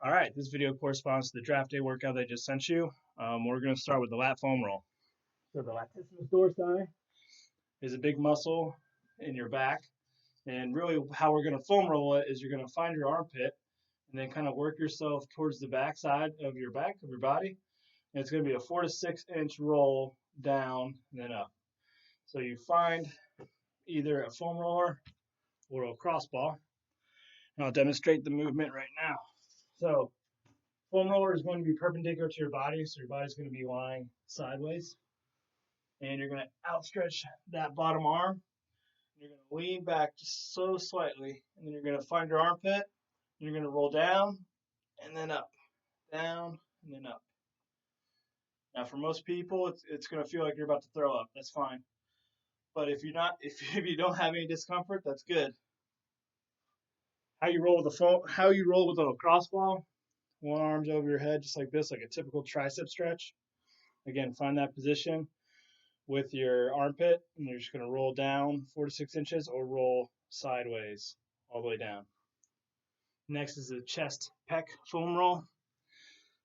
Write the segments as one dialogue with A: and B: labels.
A: All right, this video corresponds to the draft day workout I just sent you. We're going to start with the lat foam roll. So the latissimus dorsi is a big muscle in your back, and really how we're going to foam roll it is you're going to find your armpit and then kind of work yourself towards the back side of your body. And it's going to be a 4 to 6 inch roll down and then up. So you find either a foam roller or a crossball, and I'll demonstrate the movement right now. So foam roller is going to be perpendicular to your body, so your body's going to be lying sideways. And you're going to outstretch that bottom arm. You're going to lean back just so slightly, and then you're going to find your armpit. And you're going to roll down and then up, down and then up. Now, for most people, it's going to feel like you're about to throw up. That's fine. But if you don't have any discomfort, that's good. How you roll with a crossball. One arm's over your head, just like this, like a typical tricep stretch. Again, find that position with your armpit, and you're just going to roll down 4 to 6 inches or roll sideways all the way down. Next is the chest pec foam roll.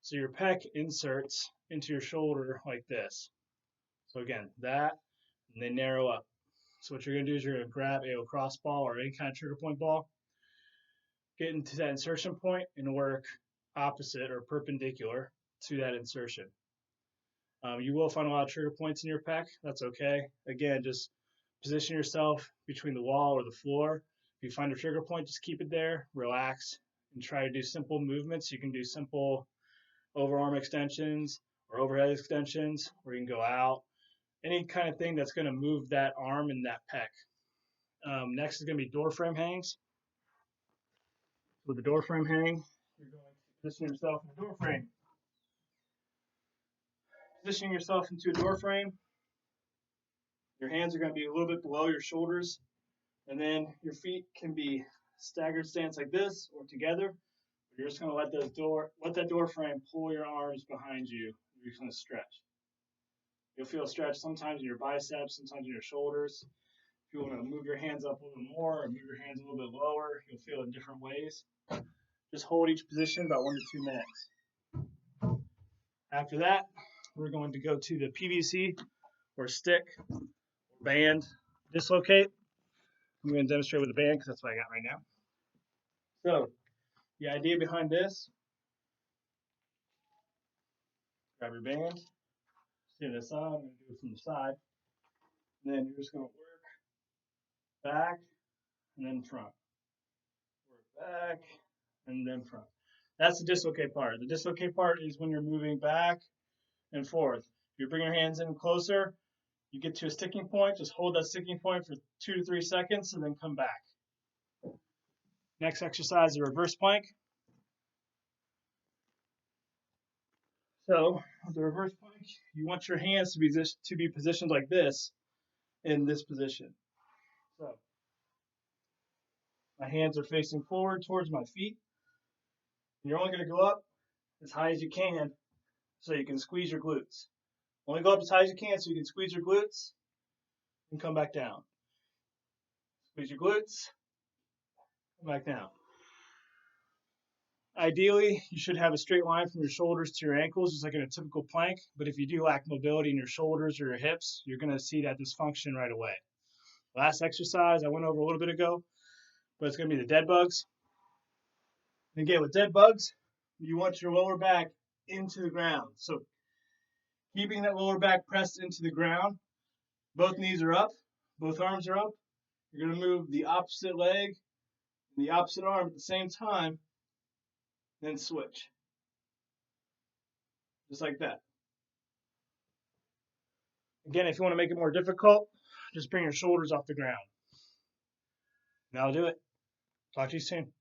A: So your pec inserts into your shoulder like this. So again, that, and then narrow up. So what you're going to do is you're going to grab a crossball or any kind of trigger point ball, get into that insertion point, and work opposite or perpendicular to that insertion. You will find a lot of trigger points in your pec. That's okay. Again, just position yourself between the wall or the floor. If you find a trigger point, just keep it there, relax, and try to do simple movements. You can do simple overarm extensions or overhead extensions, or you can go out. Any kind of thing that's going to move that arm and that pec. Next is going to be door frame hangs. With the door frame hang, you're going to position yourself in the door frame. Positioning yourself into a door frame, your hands are going to be a little bit below your shoulders, and then your feet can be staggered stance like this or together. You're just going to let that door frame pull your arms behind you. You're just going to stretch. You'll feel a stretch sometimes in your biceps, sometimes in your shoulders. If you want to move your hands up a little more or move your hands a little bit lower, you'll feel it in different ways. Just hold each position about 1 to 2 minutes. After that, we're going to go to the PVC or stick or band dislocate. I'm going to demonstrate with the band because that's what I got right now. So the idea behind this, grab your band, stand aside, I'm going to do it from the side, and then you're just going to work back and then front. Work back and then front. That's the dislocate part. The dislocate part is when you're moving back and forth. If you bring your hands in closer, you get to a sticking point, just hold that sticking point for 2 to 3 seconds and then come back. Next exercise, the reverse plank. So the reverse plank, you want your hands to be positioned like this in this position. So my hands are facing forward towards my feet. And you're only going to go up as high as you can so you can squeeze your glutes. Only go up as high as you can so you can squeeze your glutes and come back down. Squeeze your glutes, come back down. Ideally, you should have a straight line from your shoulders to your ankles, just like in a typical plank. But if you do lack mobility in your shoulders or your hips, you're going to see that dysfunction right away. Last exercise I went over a little bit ago, but it's going to be the Deadbugs. And again, with Deadbugs, you want your lower back into the ground. So keeping that lower back pressed into the ground, both knees are up, both arms are up. You're going to move the opposite leg and the opposite arm at the same time, then switch. Just like that. Again, if you want to make it more difficult, just bring your shoulders off the ground. And that'll do it. Talk to you soon.